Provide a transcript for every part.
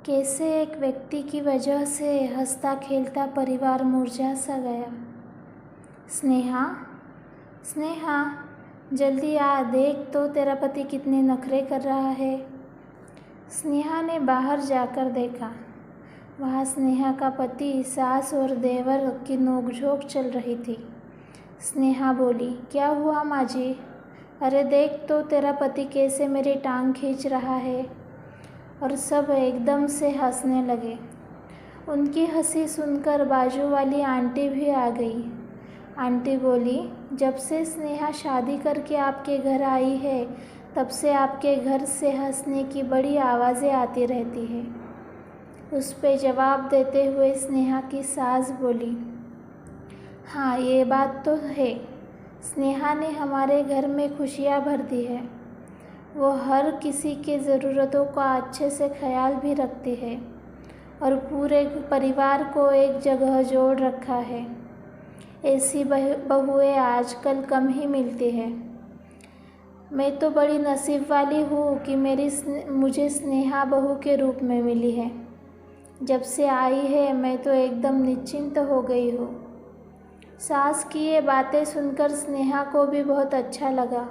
कैसे एक व्यक्ति की वजह से हंसता खेलता परिवार मुरझा सा गया। स्नेहा, स्नेहा, जल्दी आ, देख तो तेरा पति कितने नखरे कर रहा है। स्नेहा ने बाहर जाकर देखा। वहाँ स्नेहा का पति, सास और देवर की नोकझोंक चल रही थी। स्नेहा बोली, क्या हुआ माँ जी? अरे देख तो तेरा पति कैसे मेरी टांग खींच रहा है। और सब एकदम से हंसने लगे। उनकी हंसी सुनकर बाजू वाली आंटी भी आ गई। आंटी बोली, जब से स्नेहा शादी करके आपके घर आई है तब से आपके घर से हंसने की बड़ी आवाज़ें आती रहती है। उस पे जवाब देते हुए स्नेहा की सास बोली, हाँ ये बात तो है, स्नेहा ने हमारे घर में खुशियाँ भर दी है। वो हर किसी के ज़रूरतों का अच्छे से ख्याल भी रखती है और पूरे परिवार को एक जगह जोड़ रखा है। ऐसी बहुएं आजकल कम ही मिलती है। मैं तो बड़ी नसीब वाली हूँ कि मुझे स्नेहा बहू के रूप में मिली है। जब से आई है मैं तो एकदम निश्चिंत हो गई हूँ। सास की ये बातें सुनकर स्नेहा को भी बहुत अच्छा लगा।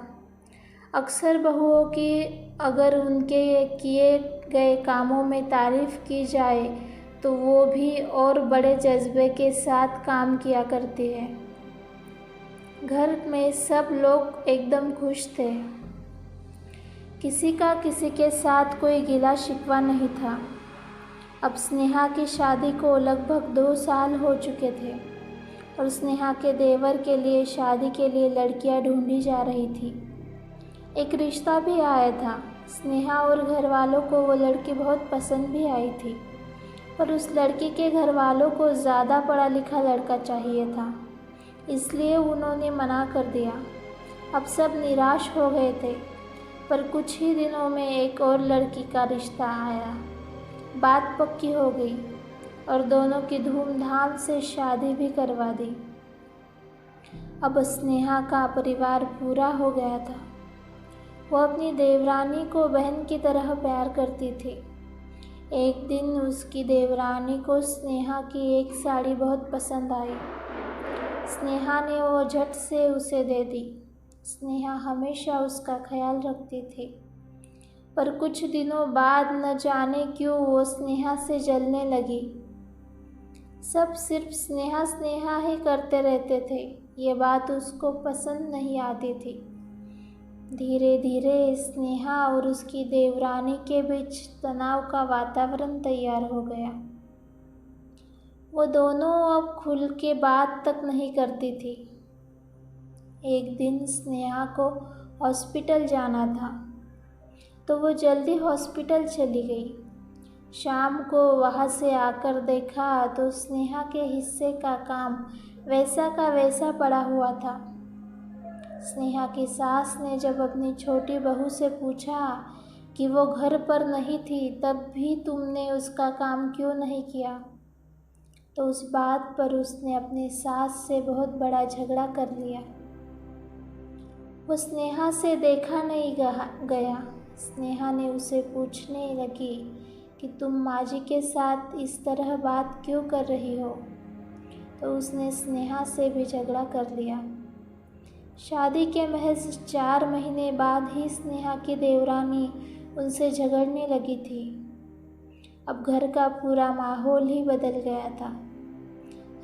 अक्सर बहुओं की अगर उनके किए गए कामों में तारीफ़ की जाए तो वो भी और बड़े जज्बे के साथ काम किया करती है। घर में सब लोग एकदम खुश थे। किसी का किसी के साथ कोई गिला शिकवा नहीं था। अब स्नेहा की शादी को लगभग 2 साल हो चुके थे और स्नेहा के देवर के लिए शादी के लिए लड़कियां ढूंढी जा रही थी। एक रिश्ता भी आया था। स्नेहा और घर वालों को वो लड़की बहुत पसंद भी आई थी, पर उस लड़की के घर वालों को ज़्यादा पढ़ा लिखा लड़का चाहिए था, इसलिए उन्होंने मना कर दिया। अब सब निराश हो गए थे, पर कुछ ही दिनों में एक और लड़की का रिश्ता आया। बात पक्की हो गई और दोनों की धूमधाम से शादी भी करवा दी। अब स्नेहा का परिवार पूरा हो गया था। वो अपनी देवरानी को बहन की तरह प्यार करती थी। एक दिन उसकी देवरानी को स्नेहा की एक साड़ी बहुत पसंद आई। स्नेहा ने वो झट से उसे दे दी। स्नेहा हमेशा उसका ख्याल रखती थी, पर कुछ दिनों बाद न जाने क्यों वो स्नेहा से जलने लगी। सब सिर्फ स्नेहा स्नेहा ही करते रहते थे। ये बात उसको पसंद नहीं आती थी। धीरे धीरे स्नेहा और उसकी देवरानी के बीच तनाव का वातावरण तैयार हो गया। वो दोनों अब खुल के बात तक नहीं करती थी। एक दिन स्नेहा को हॉस्पिटल जाना था, तो वो जल्दी हॉस्पिटल चली गई। शाम को वहाँ से आकर देखा तो स्नेहा के हिस्से का काम वैसा का वैसा पड़ा हुआ था। स्नेहा की सास ने जब अपनी छोटी बहू से पूछा कि वो घर पर नहीं थी तब भी तुमने उसका काम क्यों नहीं किया, तो उस बात पर उसने अपनी सास से बहुत बड़ा झगड़ा कर लिया। वो स्नेहा से देखा नहीं गया। स्नेहा ने उसे पूछने लगी कि तुम माँ जी के साथ इस तरह बात क्यों कर रही हो, तो उसने स्नेहा से भी झगड़ा कर लिया। शादी के महज 4 महीने बाद ही स्नेहा की देवरानी उनसे झगड़ने लगी थी। अब घर का पूरा माहौल ही बदल गया था।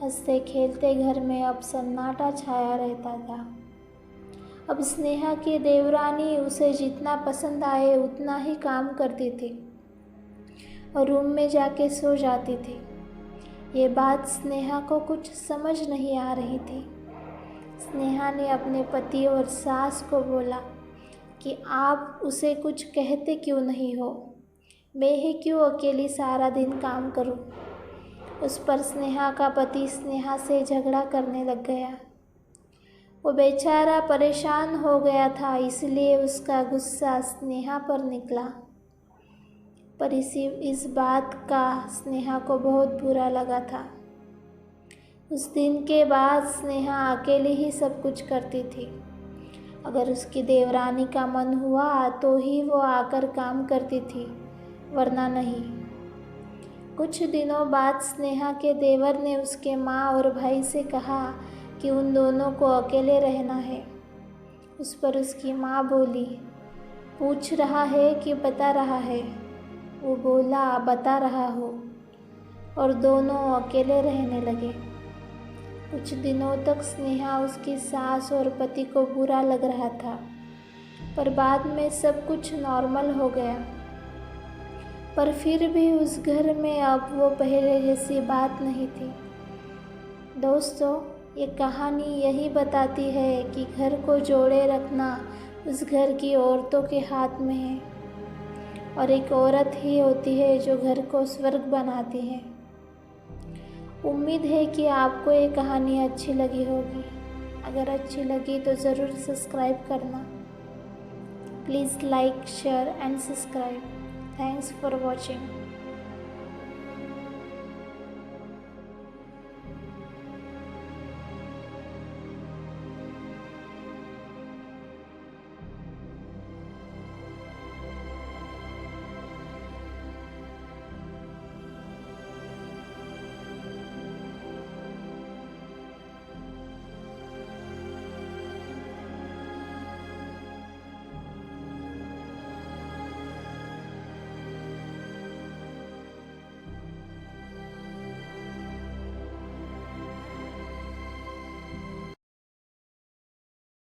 हंसते खेलते घर में अब सन्नाटा छाया रहता था। अब स्नेहा की देवरानी उसे जितना पसंद आए उतना ही काम करती थी और रूम में जाके सो जाती थी। ये बात स्नेहा को कुछ समझ नहीं आ रही थी। स्नेहा ने अपने पति और सास को बोला कि आप उसे कुछ कहते क्यों नहीं हो, मैं ही क्यों अकेली सारा दिन काम करूं। उस पर स्नेहा का पति स्नेहा से झगड़ा करने लग गया। वो बेचारा परेशान हो गया था, इसलिए उसका गुस्सा स्नेहा पर निकला। पर इस बात का स्नेहा को बहुत बुरा लगा था। उस दिन के बाद स्नेहा अकेले ही सब कुछ करती थी। अगर उसकी देवरानी का मन हुआ तो ही वो आकर काम करती थी, वरना नहीं। कुछ दिनों बाद स्नेहा के देवर ने उसके माँ और भाई से कहा कि उन दोनों को अकेले रहना है। उस पर उसकी माँ बोली, पूछ रहा है कि बता रहा है? वो बोला, बता रहा हो। और दोनों अकेले रहने लगे। कुछ दिनों तक स्नेहा उसकी सास और पति को बुरा लग रहा था, पर बाद में सब कुछ नॉर्मल हो गया। पर फिर भी उस घर में अब वो पहले जैसी बात नहीं थी। दोस्तों, ये कहानी यही बताती है कि घर को जोड़े रखना उस घर की औरतों के हाथ में है, और एक औरत ही होती है जो घर को स्वर्ग बनाती है। उम्मीद है कि आपको ये कहानी अच्छी लगी होगी। अगर अच्छी लगी तो ज़रूर सब्सक्राइब करना। Please like, share and subscribe. Thanks for watching.